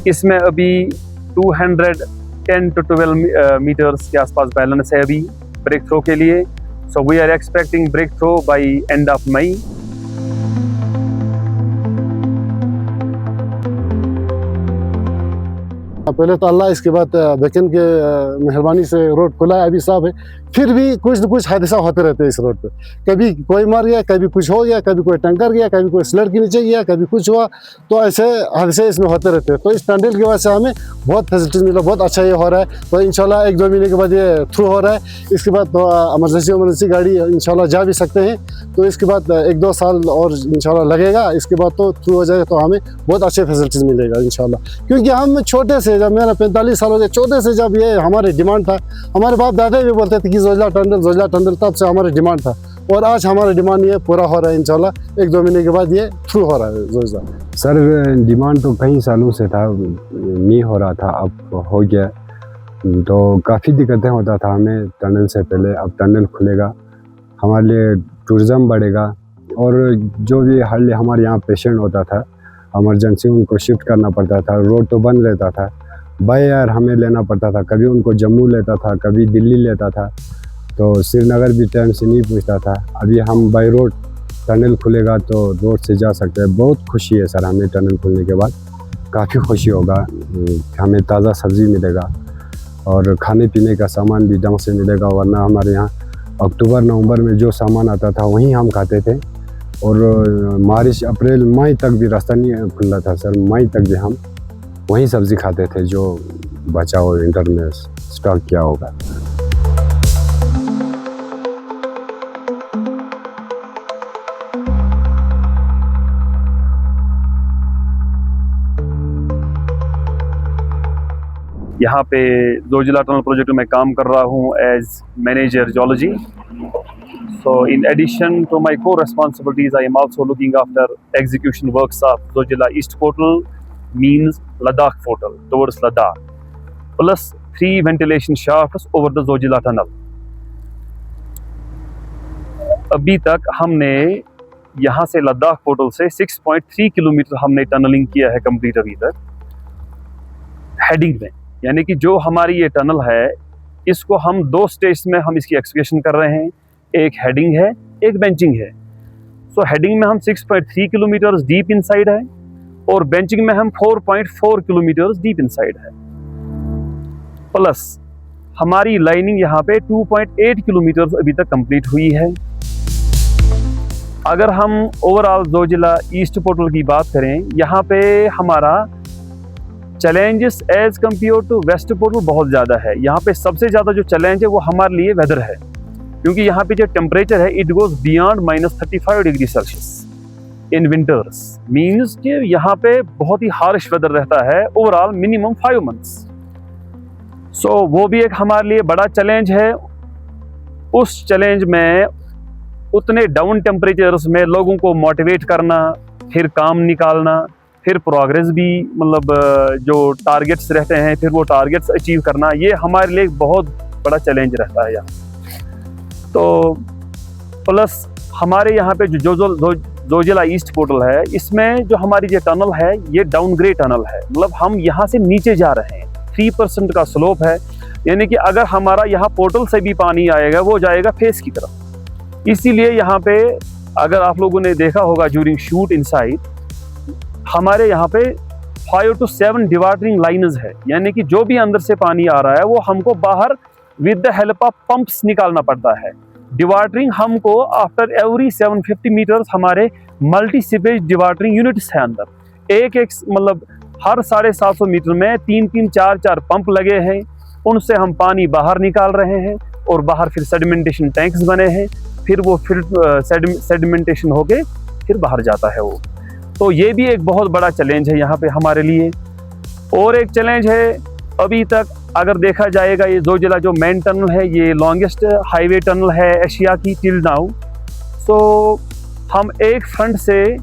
इसमें अभी 210 to 12 metres के आसपास बैलेंस है अभी ब्रेक थ्रो के लिए। So we are expecting breakthrough by end of May. पहले तो अल्लाह, इसके बाद बेकन के मेहरबानी से रोड खुला है, अभी साफ है। फिर भी कुछ न कुछ हादसा होते रहते हैं इस रोड पे। कभी कोई मर गया, कभी कुछ हो गया, कभी कोई टंकर गया, कभी कोई स्लड के नीचे गया, कभी कुछ हुआ। तो ऐसे हादसे इसमें होते रहते हैं। तो इस टनल की वजह से हमें बहुत फैसिलिटीज मिला, बहुत अच्छा ये हो रहा है। तो इंशाल्लाह 1-2 महीने के बाद ये थ्रू हो रहा है। इसके बाद तो इमरजेंसी गाड़ी इंशाल्लाह जा भी सकते हैं। तो इसके बाद 1-2 साल और इंशाल्लाह लगेगा। इसके बाद तो थ्रू हो जाएगा, तो हमें बहुत अच्छे फैसिलिटीज मिलेगा इंशाल्लाह। क्योंकि हम छोटे से, जब मेरा 45 साल हो गया, छोटे से जब ये हमारे डिमांड था, हमारे बाप दादा भी बोलते थे कि जोजिला टनल, तब से हमारे डिमांड था। और आज हमारा डिमांड ये पूरा हो रहा है इंशाल्लाह। 1-2 महीने के बाद ये थ्रू हो रहा है जोजिला। सर डिमांड तो कई सालों से था, नहीं हो रहा था, अब हो गया। तो काफ़ी दिक्कतें होता था हमें टनल से पहले। अब टनल खुलेगा, हमारे लिए टूरिज़्म बढ़ेगा। और जो भी हमारे यहाँ पेशेंट होता था, इमरजेंसी उनको शिफ्ट करना पड़ता था, रोड तो बंद रहता था, बाय एयर हमें लेना पड़ता था। कभी उनको जम्मू लेता था, कभी दिल्ली लेता था, तो श्रीनगर भी टाइम से नहीं पूछता था। अभी हम बाय रोड, टनल खुलेगा तो रोड से जा सकते हैं। बहुत खुशी है सर हमें टनल खुलने के बाद, काफ़ी खुशी होगा। हमें ताज़ा सब्ज़ी मिलेगा और खाने पीने का सामान भी ढंग से मिलेगा। वरना हमारे यहाँ अक्टूबर नवंबर में जो सामान आता था वही हम खाते थे। और मार्च अप्रैल मई तक भी रास्ता नहीं खुला था सर। मई तक भी हम वही सब्ज़ी खाते थे जो बचा हुआ विंटर में स्टॉक किया होगा। यहाँ पे जोजिला टनल प्रोजेक्ट में काम कर रहा हूँ as manager geology. So in addition to my core responsibilities, I am also looking after execution works of Zojila East Portal, means Ladakh Portal towards Ladakh, plus 3 ventilation shafts over the Zojila Tunnel. अभी तक हमने यहाँ से Ladakh portal से 6.3 kilometre हमने tunnelling किया है complete अभी तक हेडिंग में। यानी कि जो हमारी ये टनल है, इसको हम 2 स्टेज में हम इसकी एक्सकेवेशन कर रहे हैं। एक हेडिंग है, एक बेंचिंग है। सो हेडिंग में हम 6.3 किलोमीटर डीप इनसाइड है और बेंचिंग में हम 4.4 किलोमीटर डीप इनसाइड है। प्लस हमारी लाइनिंग यहाँ पे 2.8 किलोमीटर अभी तक कंप्लीट हुई है। अगर हम ओवरऑल जोजिला ईस्ट पोर्टल की बात करें, यहाँ पे हमारा challenges as compare to west portal बहुत ज़्यादा है। यहाँ पे सबसे ज़्यादा जो चैलेंज है वो हमारे लिए वेदर है, क्योंकि यहाँ पे जो टेम्परेचर है it goes beyond -35 degree Celsius in winters. Means कि यहाँ पे बहुत ही हार्श वेदर रहता है ओवरऑल मिनिमम 5 मंथ्स। सो वो भी एक हमारे लिए बड़ा चैलेंज है। उस चैलेंज में उतने डाउन टेम्परेचर्स में लोगों को मोटिवेट करना, फिर काम निकालना, फिर प्रोग्रेस भी, मतलब जो टारगेट्स रहते हैं फिर वो टारगेट्स अचीव करना, ये हमारे लिए बहुत बड़ा चैलेंज रहता है यहाँ। तो प्लस हमारे यहाँ पे जो जोजिला ईस्ट पोर्टल है, इसमें जो हमारी ये टनल है ये डाउनग्रेड टनल है। मतलब हम यहाँ से नीचे जा रहे हैं, 3% का स्लोप है। यानी कि अगर हमारा यहाँ पोर्टल से भी पानी आएगा वो जाएगा फेस की तरफ। इसीलिए यहाँ पे अगर आप लोगों ने देखा होगा ड्यूरिंग शूट इनसाइड, हमारे यहाँ पे 5 to 7 डिवाटरिंग लाइन्स है। यानी कि जो भी अंदर से पानी आ रहा है वो हमको बाहर with the help of pumps निकालना पड़ता है। डिवाटरिंग हमको आफ्टर एवरी 750 मीटर्स हमारे मल्टी सीपेज डिवाटरिंग यूनिट्स है अंदर। एक मतलब हर 750 मीटर में 3-3, 4-4 पंप लगे हैं। उनसे हम पानी बाहर निकाल रहे हैं और बाहर फिर सेडिमेंटेशन टैंक्स बने हैं। फिर वो सेडिमेंटेशन होके फिर बाहर जाता है वो। तो ये भी एक बहुत बड़ा चैलेंज है यहाँ पे हमारे लिए। और एक चैलेंज है अभी तक अगर देखा जाएगा, ये जोजिला जो मेन टनल है ये लॉन्गेस्ट हाईवे टनल है एशिया की टिल नाउ। सो हम एक फ्रंट से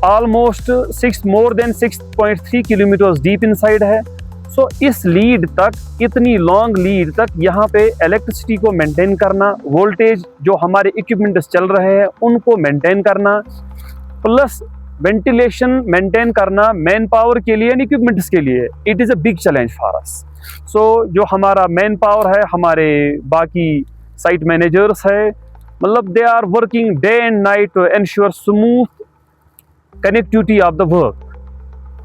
almost more than 6.3 kilometre deep inside है। सो इस लीड तक, इतनी लॉन्ग लीड तक यहाँ पे इलेक्ट्रिसिटी को मेंटेन करना, वोल्टेज जो हमारे इक्विपमेंट्स चल रहे हैं उनको मेंटेन करना, प्लस वेंटिलेशन मेंटेन करना मैन पावर के लिए एंड इक्विपमेंट्स के लिए it is a big challenge for us. So जो हमारा मैन पावर है, हमारे बाकी साइट मैनेजर्स है, मतलब they are working day and night to ensure smooth connectivity of the work.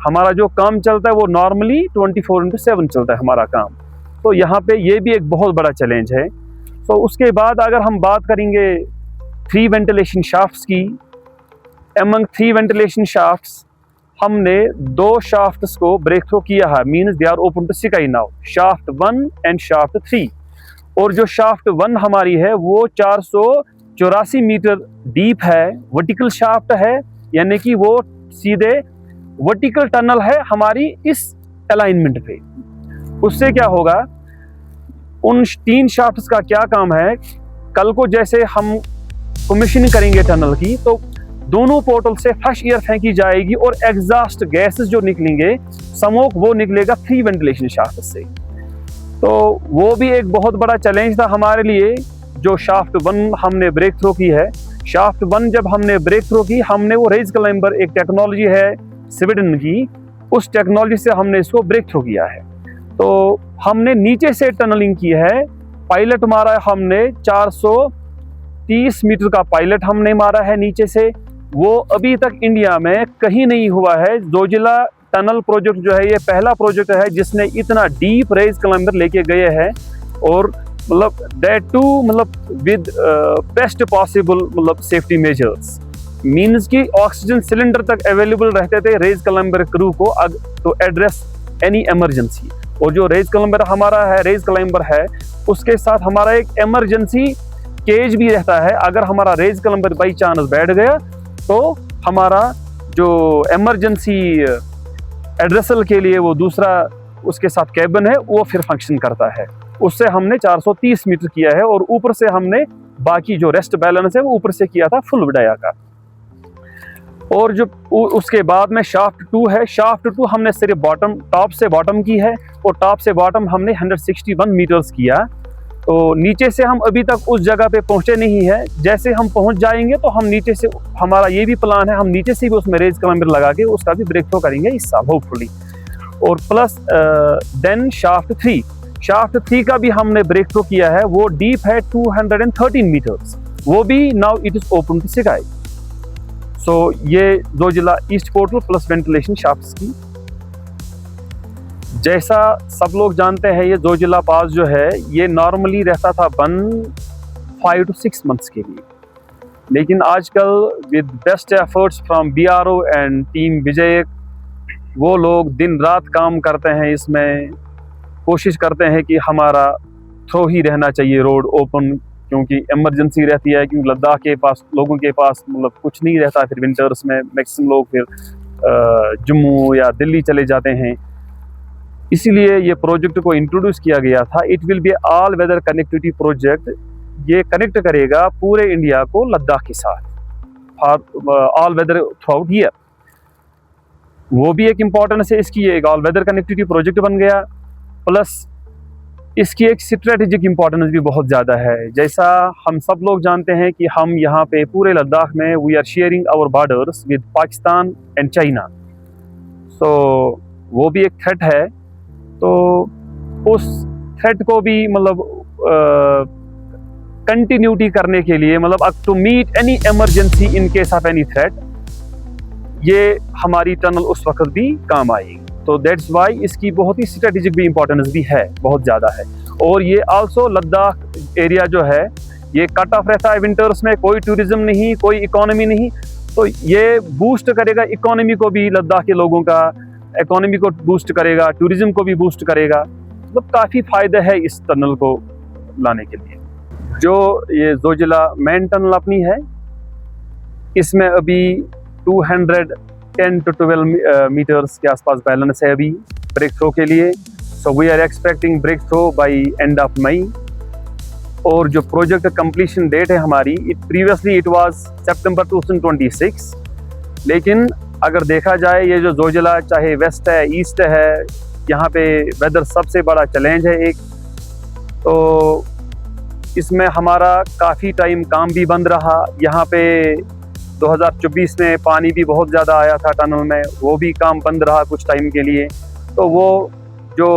हमारा जो काम चलता है वो नॉर्मली 24/7 चलता है हमारा काम। तो यहाँ पे ये भी एक बहुत बड़ा चैलेंज है। तो उसके बाद अगर हम बात करेंगे 3 वेंटिलेशन शाफ्ट्स की, एमंग 3 वेंटिलेशन शाफ्ट्स हमने 2 शाफ्ट्स को ब्रेक थ्रू किया है, means they are open to sky now, shaft 1 and shaft 3। और जो शाफ्ट 1 हमारी है वो 484 मीटर डीप है, वर्टिकल शाफ्ट है, यानी कि वो सीधे वर्टिकल टनल है हमारी इस अलाइनमेंट पे। उससे क्या होगा, उन 3 शाफ्ट्स का क्या काम है, कल को जैसे हम कमीशनिंग करेंगे टनल की तो दोनों पोर्टल से फ्रेश एयर फेंकी जाएगी और एग्जॉस्ट गैसेस जो निकलेंगे, स्मोक, वो निकलेगा 3 वेंटिलेशन शाफ्ट से। तो वो भी एक बहुत बड़ा चैलेंज था हमारे लिए जो शाफ्ट 1 हमने ब्रेक थ्रू की है। शाफ्ट 1 जब हमने ब्रेक थ्रू की, हमने वो रेज क्लाइंबर एक टेक्नोलॉजी है स्वीडन की, उस टेक्नोलॉजी से हमने इसको ब्रेक थ्रू किया है। तो हमने नीचे से टनलिंग की है, पायलट मारा है हमने 430 मीटर का पायलट हमने मारा है नीचे से। वो अभी तक इंडिया में कहीं नहीं हुआ है। जोजिला टनल प्रोजेक्ट जो है ये पहला प्रोजेक्ट है जिसने इतना डीप रेज क्लाइंबर लेके गए हैं, और मतलब दैट टू मतलब विद बेस्ट पॉसिबल मतलब सेफ्टी मेजर्स, मीन्स कि ऑक्सीजन सिलेंडर तक अवेलेबल रहते थे रेज क्लाइंबर क्रू को टू एड्रेस एनी इमरजेंसी। और जो रेज क्लाइंबर हमारा है, रेज क्लाइंबर है, उसके साथ हमारा एक इमरजेंसी केज भी रहता है। अगर हमारा रेज क्लाइंबर बाई चांस बैठ गया तो हमारा जो इमरजेंसी एड्रेसल के लिए वो दूसरा उसके साथ कैबिन है वो फिर फंक्शन करता है। उससे हमने 430 मीटर किया है, और ऊपर से हमने बाकी जो रेस्ट बैलेंस है वो ऊपर से किया था फुल विडाया का। और जो उसके बाद में शाफ्ट 2 है, शाफ्ट 2 हमने सिर्फ टॉप से बॉटम की है, और टॉप से बॉटम हमने 161 मीटर्स किया। तो नीचे से हम अभी तक उस जगह पे पहुंचे नहीं है। जैसे हम पहुंच जाएंगे तो हम नीचे से, हमारा ये भी प्लान है, हम नीचे से भी उसमें रेज क्लाइंबर लगा के उसका भी ब्रेक थ्रू करेंगे इस साल होपफुली। और प्लस देन शाफ्ट 3 का भी हमने ब्रेक थ्रू किया है। वो डीप है 213 मीटर्स, वो भी now it is open to sky. So ये Zojila east portal plus ventilation shafts की, जैसा सब लोग जानते हैं, ये जोजिला पास जो है ये नॉर्मली रहता था बंद 5 to 6 मंथ्स के लिए, लेकिन आजकल with best efforts from BRO and team Vijay, वो लोग दिन रात काम करते हैं इसमें, कोशिश करते हैं कि हमारा थ्रो ही रहना चाहिए रोड ओपन, क्योंकि इमरजेंसी रहती है, क्योंकि लद्दाख के पास लोगों के पास मतलब कुछ नहीं रहता। फिर विंटर्स में मैक्सिमम लोग फिर जम्मू या दिल्ली चले जाते हैं। इसीलिए ये प्रोजेक्ट को इंट्रोड्यूस किया गया था। It will be all weather connectivity project. ये कनेक्ट करेगा पूरे इंडिया को लद्दाख के साथ for all weather throughout year. वो भी एक इम्पॉर्टेंस है इसकी, एक ऑल वेदर कनेक्टिविटी प्रोजेक्ट बन गया। प्लस इसकी एक स्ट्रेटेजिक इम्पोर्टेंस भी बहुत ज़्यादा है। जैसा हम सब लोग जानते हैं कि हम यहाँ पे पूरे लद्दाख में we are sharing our borders with Pakistan and China, so वो भी एक थ्रेट है। तो उस थ्रेट को भी मतलब कंटिन्यूटी करने के लिए, मतलब to meet any emergency in case of any threat, ये हमारी टनल उस वक्त भी काम आएगी। तो दैट्स वाई इसकी बहुत ही स्ट्रेटेजिक भी इम्पोर्टेंस भी है, बहुत ज़्यादा है। और ये आल्सो लद्दाख एरिया जो है ये कट ऑफ रहता है विंटर्स में, कोई टूरिज्म नहीं, कोई इकोनॉमी नहीं, तो ये बूस्ट करेगा इकोनॉमी को भी, लद्दाख के लोगों का इकोनॉमी को बूस्ट करेगा, टूरिज्म को भी बूस्ट करेगा। मतलब काफ़ी फ़ायदा है इस टनल को लाने के लिए। जो ये जोजिला मेन टनल अपनी है, इसमें अभी 210 to 12 मीटर्स के आसपास बैलेंस है अभी ब्रेक थ्रो के लिए। So we are expecting breakthrough by end of May. और जो प्रोजेक्ट कंप्लीशन डेट है हमारी, प्रीवियसली इट वाज सितंबर 2026, लेकिन अगर देखा जाए ये जो जोजिला चाहे वेस्ट है ईस्ट है, यहाँ पे वेदर सबसे बड़ा चैलेंज है एक, तो इसमें हमारा काफ़ी टाइम काम भी बंद रहा। यहाँ पे 2024 में पानी भी बहुत ज़्यादा आया था टनल में, वो भी काम बंद रहा कुछ टाइम के लिए। तो वो जो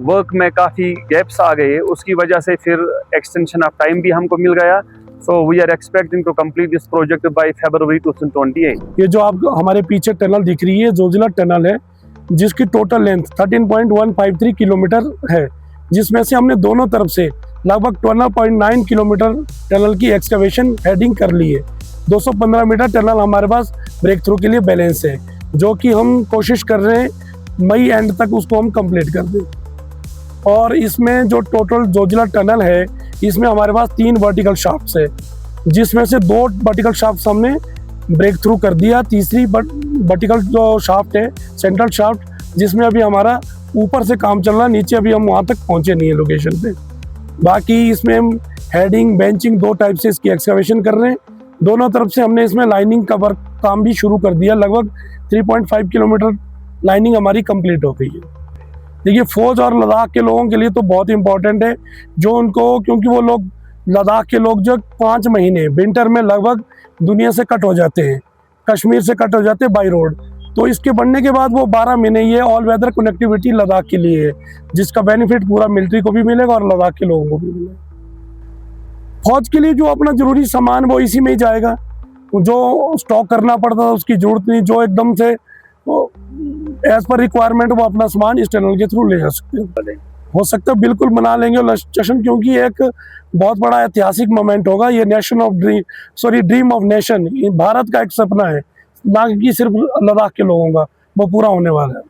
वर्क में काफ़ी गैप्स आ गए, उसकी वजह से फिर एक्सटेंशन ऑफ टाइम भी हमको मिल गया। So we are expecting to complete this project by February 2028। ये जो आप हमारे पीछे टनल दिख रही है जोजिला टनल है, जिसकी टोटल लेंथ 13.153 किलोमीटर है, जिसमें से हमने दोनों तरफ से लगभग 12.9 किलोमीटर टनल की एक्सकवेशन हेडिंग कर ली है। 215 मीटर टनल हमारे पास ब्रेक थ्रू के लिए बैलेंस है, जो कि हम कोशिश कर रहे हैं मई एंड तक उसको हम कंप्लीट कर दें। और इसमें जो टोटल जोजिला टनल है, इसमें हमारे पास 3 वर्टिकल शाफ्ट्स है, जिसमें से 2 वर्टिकल शाफ्ट्स हमने ब्रेक थ्रू कर दिया। तीसरी वर्टिकल जो शाफ्ट है, सेंट्रल शाफ्ट, जिसमें अभी हमारा ऊपर से काम चल रहा है, नीचे अभी हम वहाँ तक पहुँचे नहीं है लोकेशन पे। बाकी इसमें हम हेडिंग, बेंचिंग 2 टाइप से इसकी एक्सकवेशन कर रहे हैं। दोनों तरफ से हमने इसमें लाइनिंग का वर्क काम भी शुरू कर दिया। लगभग 3.5 किलोमीटर लाइनिंग हमारी कंप्लीट हो गई है। देखिए, फौज और लद्दाख के लोगों के लिए तो बहुत इंपॉर्टेंट है, जो उनको, क्योंकि वो लोग, लद्दाख के लोग जो 5 महीने विंटर में लगभग दुनिया से कट हो जाते हैं, कश्मीर से कट हो जाते हैं बाई रोड। तो इसके बनने के बाद वो 12 महीने ये ऑल वेदर कनेक्टिविटी लद्दाख के लिए है, जिसका बेनिफिट पूरा मिलिट्री को भी मिलेगा और लद्दाख के लोगों को भी मिलेगा। फौज के लिए जो अपना जरूरी सामान वो इसी में ही जाएगा, जो स्टॉक करना पड़ता था उसकी जरूरत नहीं, जो एकदम से एज पर रिक्वायरमेंट वो अपना सामान इस टनल के थ्रू ले जा सकते हैं। हो सकता है बिल्कुल मना लेंगे जश्न, क्योंकि एक बहुत बड़ा ऐतिहासिक मोमेंट होगा। ये ड्रीम ऑफ नेशन, भारत का एक सपना है, ना कि सिर्फ लद्दाख के लोगों का, वो पूरा होने वाला है।